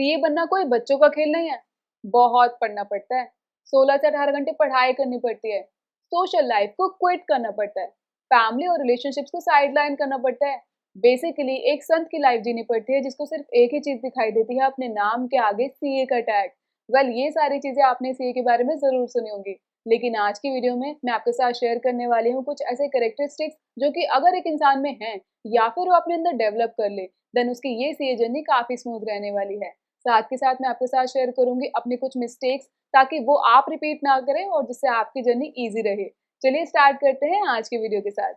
CA बनना कोई बच्चों का खेल नहीं है। बहुत पढ़ना पड़ता है। 16 से 18 घंटे पढ़ाई करनी पड़ती है। सोशल लाइफ को क्विट करना पड़ता है। फैमिली और रिलेशनशिप्स को साइडलाइन करना पड़ता है। बेसिकली एक संत की लाइफ जीनी पड़ती है जिसको सिर्फ एक ही चीज दिखाई देती है, अपने नाम के आगे सीए का टैग। वेल, ये सारी चीजें आपने सीए के बारे में जरूर सुनी होंगी, लेकिन आज की वीडियो में मैं आपके साथ शेयर करने वाली हूँ कुछ ऐसे कैरेक्टरिस्टिक्स जो कि अगर एक इंसान में हैं या फिर वो अपने अंदर डेवलप कर ले, देन उसकी ये सीए जर्नी काफी स्मूथ रहने वाली है। साथ के साथ मैं आपके साथ शेयर करूंगी अपने कुछ मिस्टेक्स, ताकि वो आप रिपीट ना करें और जिससे आपकी जर्नी ईजी रहे। चलिए स्टार्ट करते हैं आज की वीडियो के साथ।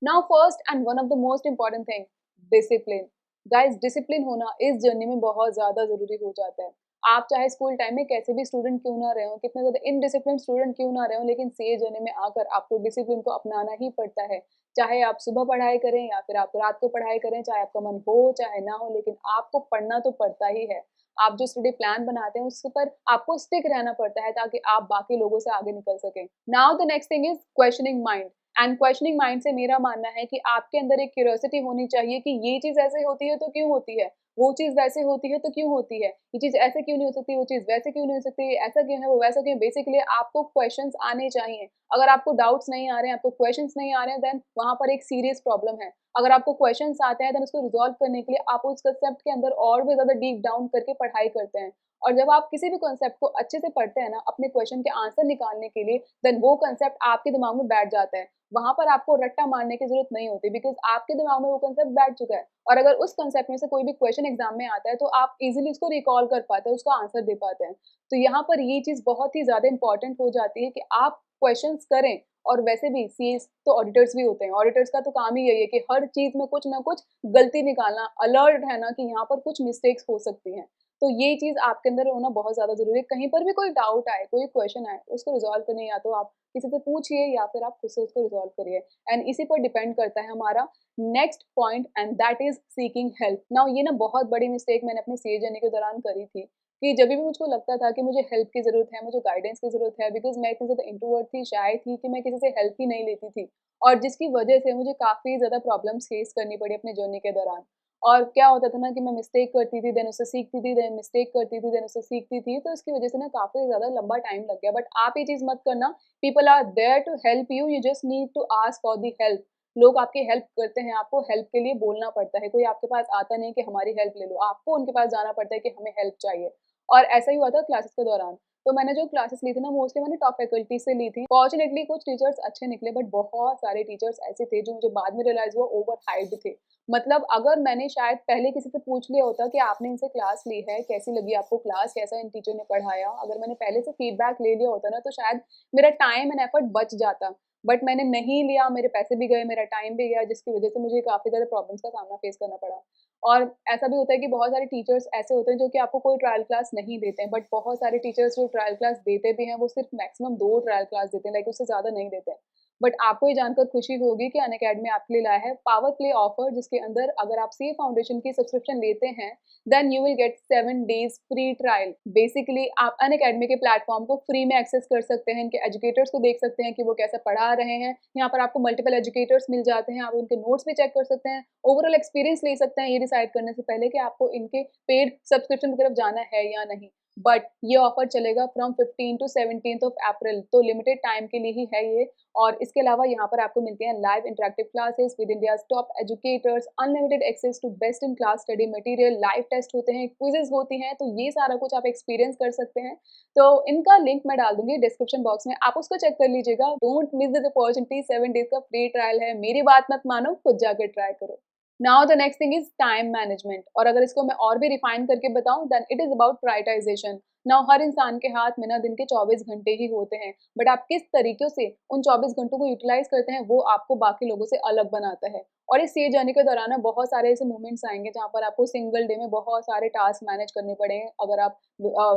Now first and one of the most important thing, discipline. Guys, discipline होना इस जर्नी में बहुत ज्यादा जरूरी हो जाता है। आप चाहे स्कूल टाइम में कैसे भी स्टूडेंट क्यों ना रहे हो, कितने ज्यादा इनडिसिप्लिन स्टूडेंट क्यों ना रहे हो, लेकिन सीए जर्नी में आकर आपको डिसिप्लिन को अपनाना ही पड़ता है। चाहे आप सुबह पढ़ाई करें या फिर आप रात को पढ़ाई करें, चाहे आपका मन हो चाहे ना हो, लेकिन आपको पढ़ना तो पड़ता ही है। आप जो स्टडी प्लान बनाते हैं उसके पर आपको स्टिक रहना पड़ता है ताकि आप बाकी लोगों से आगे निकल सकें। Now the next thing is questioning mind. And questioning mind से मेरा मानना है कि आपके अंदर एक क्यूरियोसिटी होनी चाहिए कि ये चीज ऐसे होती है तो क्यों होती है, वो चीज वैसे होती है तो क्यों होती है, ये चीज ऐसे क्यों नहीं हो सकती, वो चीज वैसे क्यों नहीं हो सकती, ऐसा क्यों है वो वैसा क्यों। बेसिकली आपको क्वेश्चंस आने चाहिए। अगर आपको डाउट्स नहीं आ रहे हैं, आपको क्वेश्चंस नहीं आ रहे हैं, देन वहां पर एक सीरियस प्रॉब्लम है। अगर आपको क्वेश्चंस आते हैं देन उसको रिजॉल्व करने के लिए आप उस कंसेप्ट के अंदर और भी ज्यादा डीप डाउन करके पढ़ाई करते हैं। और जब आप किसी भी कॉन्सेप्ट को अच्छे से पढ़ते हैं ना, अपने क्वेश्चन के आंसर निकालने के लिए, देन वो कॉन्सेप्ट आपके दिमाग में बैठ जाता है। वहां पर आपको रट्टा मारने की जरूरत नहीं होती, बिकॉज आपके दिमाग में वो कंसेप्ट बैठ चुका है। और अगर उस कंसेप्ट में से कोई भी क्वेश्चन एग्जाम में आता है तो आप इजीली उसको रिकॉल कर पाते हैं, उसका आंसर दे पाते हैं। तो यहाँ पर ये चीज बहुत ही ज्यादा इंपॉर्टेंट हो जाती है कि आप क्वेश्चन करें। और वैसे भी सीएस तो ऑडिटर्स भी होते हैं। ऑडिटर्स का तो काम ही यही है कि हर चीज में कुछ ना कुछ गलती निकालना, अलर्ट रहना कि यहाँ पर कुछ मिस्टेक्स हो सकती हैं। तो ये चीज आपके अंदर होना बहुत ज्यादा जरूरी है। कहीं पर भी कोई डाउट आए, कोई क्वेश्चन आए, उसको रिजॉल्व करने या तो आप किसी से पूछिए या फिर आप खुद से उसको रिजॉल्व करिए। एंड इसी पर डिपेंड करता है हमारा next point, and that is seeking help. Now ये ना बहुत बड़ी मिस्टेक मैंने अपने सीए जर्नी के दौरान करी थी कि जब भी मुझको लगता था कि मुझे हेल्प की जरूरत है, मुझे गाइडेंस की जरूरत है, बिकॉज मैं इतनी ज्यादा इंट्रोवर्ट थी, शाय थी कि मैं किसी से हेल्प ही नहीं लेती थी। और जिसकी वजह से मुझे काफी ज्यादा प्रॉब्लम्स फेस करनी पड़ी अपने जर्नी के दौरान। और क्या होता था ना कि मैं मिस्टेक करती थी, देन उससे सीखती थी, देन मिस्टेक करती थी, देन उससे सीखती थी, तो इसकी वजह से ना काफी ज्यादा लंबा टाइम लग गया। बट आप ये चीज मत करना। People are there to help you, you just need to ask for the help. लोग आपकी हेल्प करते हैं, आपको हेल्प के लिए बोलना पड़ता है। कोई आपके पास आता नहीं कि हमारी हेल्प ले लो, आपको उनके पास जाना पड़ता है कि हमें हेल्प चाहिए। और ऐसा ही हुआ था क्लासेस के दौरान। तो मैंने जो क्लासेस ली थी ना, मोस्टली मैंने टॉप फैकल्टी से ली थी। फॉर्चुनेटली कुछ टीचर्स अच्छे निकले, बट बहुत सारे टीचर्स ऐसे थे जो मुझे बाद में रियलाइज हुआ ओवर हाइप्ड थे। मतलब अगर मैंने शायद पहले किसी से पूछ लिया होता कि आपने इनसे क्लास ली है, कैसी लगी आपको क्लास, कैसा इन टीचर ने पढ़ाया, अगर मैंने पहले से फीडबैक ले लिया होता ना, तो शायद मेरा टाइम एंड एफर्ट बच जाता। बट मैंने नहीं लिया, मेरे पैसे भी गए, मेरा टाइम भी गया, जिसकी वजह से मुझे काफ़ी ज़्यादा प्रॉब्लम्स का सामना फेस करना पड़ा। और ऐसा भी होता है कि बहुत सारे टीचर्स ऐसे होते हैं जो कि आपको कोई ट्रायल क्लास नहीं देते हैं, बट बहुत सारे टीचर्स जो ट्रायल क्लास देते भी हैं वो सिर्फ मैक्सिमम 2 ट्रायल क्लास देते हैं, लाइक उससे ज़्यादा नहीं देते हैं। बट आपको ये जानकर खुशी होगी कि अनअकैडमी आपके लिए लाया है पावर प्ले ऑफर, जिसके अंदर अगर आप सीए फाउंडेशन की सब्सक्रिप्शन लेते हैं, then you will get 7 days free trial. Basically आप अनअकैडमी के प्लेटफॉर्म को फ्री में एक्सेस कर सकते हैं, इनके एजुकेटर्स को देख सकते हैं कि वो कैसे पढ़ा रहे हैं। यहाँ पर आपको मल्टीपल एजुकेटर्स मिल जाते हैं, आप उनके नोट्स भी चेक कर सकते हैं, ओवरऑल एक्सपीरियंस ले सकते हैं ये डिसाइड करने से पहले कि आपको इनके पेड सब्सक्रिप्शन की तरफ जाना है या नहीं। बट ये ऑफर चलेगा फ्रॉम 15 टू 17 ऑफ अप्रैल, तो लिमिटेड टाइम के लिए ही है ये। और इसके अलावा यहाँ पर आपको मिलते हैं live interactive classes with India's top educators, unlimited access to best in class study material, live test होते हैं, क्विजेस होती हैं, तो ये सारा कुछ आप एक्सपीरियंस कर सकते हैं। तो इनका लिंक मैं डाल दूंगी डिस्क्रिप्शन बॉक्स में, आप उसको चेक कर लीजिएगा। Don't miss this opportunity, 7 days का फ्री ट्रायल है, मेरी बात मत मानो, खुद जाकर ट्राई करो। Now the next thing is time management, और अगर इसको मैं और भी रिफाइन करके बताऊं, then it is about prioritisation. Now हर इंसान के हाथ में ना दिन के 24 घंटे ही होते हैं, बट आप किस तरीके से उन 24 घंटों को यूटिलाइज करते हैं वो आपको बाकी लोगों से अलग बनाता है। और इस सीए जर्नी के दौरान ना बहुत सारे ऐसे मोमेंट्स आएंगे जहाँ पर आपको सिंगल डे में बहुत सारे टास्क मैनेज करने पड़ेंगे। अगर आप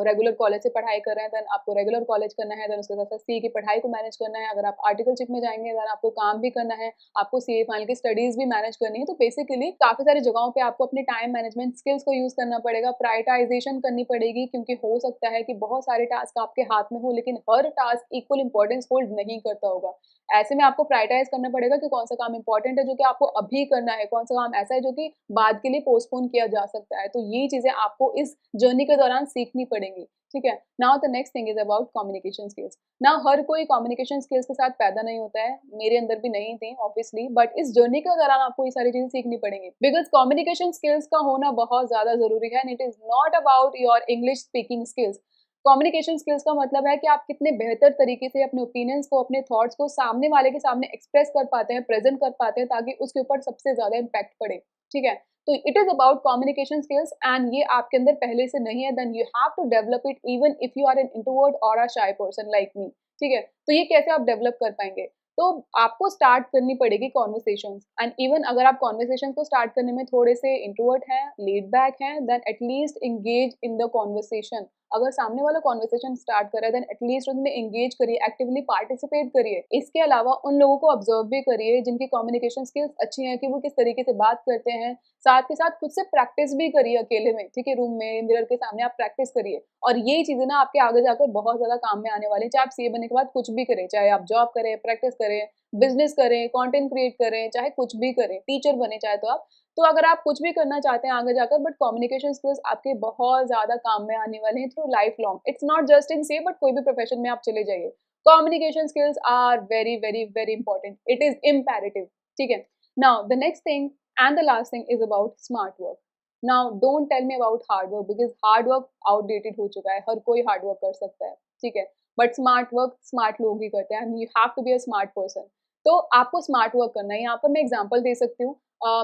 रेगुलर कॉलेज से पढ़ाई कर रहे हैं, देन आपको रेगुलर कॉलेज करना है, देन उसके साथ साथ सीए की पढ़ाई को मैनेज करना है। अगर आप आर्टिकलशिप में जाएंगे, देन आपको काम भी करना है, आपको सीए फाइनल की स्टडीज भी मैनेज करनी है। तो बेसिकली काफी सारी जगहों पे आपको अपने टाइम मैनेजमेंट स्किल्स को यूज करना पड़ेगा, प्रायोरिटाइजेशन करनी पड़ेगी, क्योंकि हो सकता सकता है कि बहुत सारे टास्क आपके हाथ में हो, लेकिन हर टास्क इक्वल इंपॉर्टेंस होल्ड नहीं करता होगा। ऐसे में आपको प्रायोरिटाइज़ करना पड़ेगा कि कौन-सा काम इम्पोर्टेंट है जो कि आपको अभी करना है, कौन-सा काम ऐसा है जो कि बाद के लिए पोस्टपोन किया जा सकता है। तो ये चीज़ें आपको इस जर्नी के दौरान सीखनी पड़ेंगी, ठीक है? Now the next thing is about communication skills. Now हर कोई कम्युनिकेशन स्किल्स के साथ पैदा नहीं होता है, मेरे अंदर भी नहीं थी ऑब्वियसली, बट इस जर्नी के दौरान आपको ये सारी चीज़ें सीखनी पड़ेंगी। बिकॉज़ कम्युनिकेशन स्किल्स का होना बहुत ज़्यादा ज़रूरी है and it is not about your English speaking skills. Communication skills का मतलब है कि आप कितने बेहतर तरीके से अपने ओपिनियंस को, अपने थॉट्स को सामने वाले के सामने एक्सप्रेस कर पाते हैं, प्रेज़ेंट कर पाते हैं ताकि उसके ऊपर सबसे ज़्यादा इम्पैक्ट पड़े, ठीक है? तो it is about communication skills and ये आपके अंदर पहले से नहीं है, then you have to develop it even if you are an introvert और a shy person like me, ठीक है? तो ये कैसे आप डेवलप कर पाएँगे? तो आपको स्टार्ट करनी पड़ेगी कन्वर्सेशंस एंड इवन अगर आप कन्वर्सेशंस को स्टार्ट करने में थोड़े से इंट्रोवर्ट हैं, लेड बैक हैं, then at least engage in the conversation. अगर सामने वाला कन्वर्सेशन स्टार्ट कर रहा है देन एटलीस्ट उसमें एंगेज करिए, एक्टिवली पार्टिसिपेट करिए। इसके अलावा उन लोगों को ऑब्जर्व भी करिए जिनकी कम्युनिकेशन स्किल्स अच्छी हैं कि वो किस तरीके से बात करते हैं। साथ के साथ खुद से प्रैक्टिस भी करिए अकेले में, ठीक है? रूम में मिरर के सामने आप प्रैक्टिस करिए और ये चीज़ें ना आपके आगे जाकर बहुत ज़्यादा काम में आने वाली हैं। चाहे आप सीए बनने के बाद कुछ भी करें, चाहे आप जॉब करें, प्रैक्टिस करें, बिज़नेस करें, कंटेंट क्रिएट करें, चाहे कुछ भी करें, टीचर बने चाहे तो आप। तो अगर आप कुछ भी करना चाहते हैं आगे जाकर बट कम्युनिकेशन स्किल्स आपके बहुत ज़्यादा काम में आने वाले हैं through life long. It's not just in CA but कोई भी प्रोफेशन में आप चले जाइए। Communication skills are very, very, very important. It is imperative, ठीक है? Now the next thing and the last thing is about smart work. Now don't tell me about hard work because hard work outdated हो चुका है। हर कोई hard work कर सकता है, ठीक है? बट स्मार्ट वर्क स्मार्ट लोग ही करते हैं and you have to be a smart person. तो आपको स्मार्ट वर्क करना है। यहाँ पर मैं एग्ज़ाम्पल दे सकती हूँ।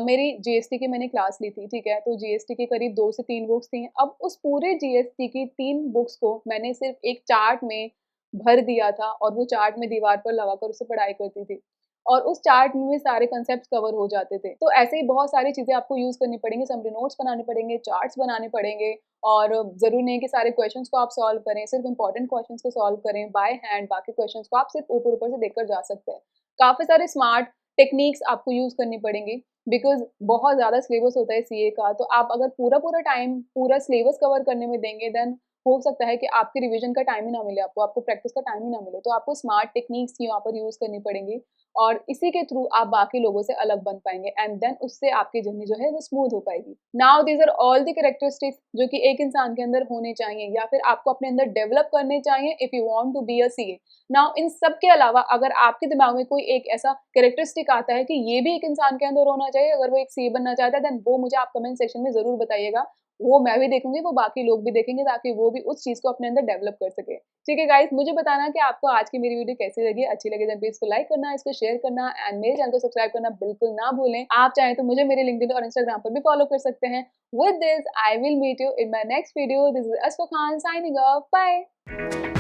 मेरी जीएसटी की मैंने क्लास ली थी, ठीक है? तो जीएसटी की करीब 2 से 3 बुक्स थी। अब उस पूरे जीएसटी की 3 बुक्स को मैंने सिर्फ़ एक चार्ट में भर दिया था और वो चार्ट मैं दीवार पर लगाकर उससे पढ़ाई करती थी। और उस चार्ट में भी सारे कांसेप्ट्स कवर हो जाते थे। तो ऐसे ही बहुत सारी चीज़ें आपको यूज़ करनी पड़ेंगी, समरी नोट्स बनाने पड़ेंगे, चार्ट्स बनाने पड़ेंगे और ज़रूरी नहीं है कि सारे क्वेश्चंस को आप सॉल्व करें, सिर्फ़ इम्पोर्टेंट क्वेश्चंस को सॉल्व करें बाय हैंड, बाकी क्वेश्चंस को आप सिर्फ़ ऊपर-ऊपर से देखकर जा सकते हैं। काफ़ी सारे स्मार्ट टेक्नीक्स आपको यूज़ करनी पड़ेंगी बिकॉज़ बहुत ज़्यादा सिलेबस होता है सीए का, तो आप अगर पूरा-पूरा टाइम पूरा सिलेबस कवर करने में देंगे देन हो सकता है कि आपकी रिवीजन का टाइम ही ना मिले आपको प्रैक्टिस का टाइम ही ना मिले। तो आपको स्मार्ट टेक्नीक्स यहाँ पर यूज़ करनी पड़ेंगी और इसी के थ्रू आप बाकी लोगों से अलग बन पाएँगे एंड देन उससे आपकी जर्नी जो है वो स्मूथ हो पाएगी। Now these are all the characteristics जो कि एक इंसान के अंदर होने चाहिए या फिर आपको अपने अंदर डेवलप करने चाहिए if you want to be a CA. Now इन सब के अलावा अगर आपके दिमाग में कोई एक ऐसा कैरेक्टरिस्टिक आता है कि ये भी एक इंसान के अंदर होना चाहिए अगर वो एक सीए बनना चाहता है देन वो मुझे आप कमेंट सेक्शन में ज़रूर बताइएगा। वो मैं भी देखूँगी, वो बाकी लोग भी देखेंगे ताकि वो भी उस चीज़ को अपने अंदर डेवलप कर सकें। ठीक है गाइस, मुझे बताना कि आपको आज की मेरी वीडियो कैसी लगी? अच्छी लगी देन प्लीज़ इसको लाइक करना, इसको शेयर करना एंड मेरे चैनल को सब्सक्राइब करना बिल्कुल ना भूलें। आप चाहें तो मुझे मेरे लिंक्डइन और इंस्टाग्राम पर भी फॉलो कर सकते हैं। With this I will meet you in my next video. This is Azfar Khan signing off. Bye.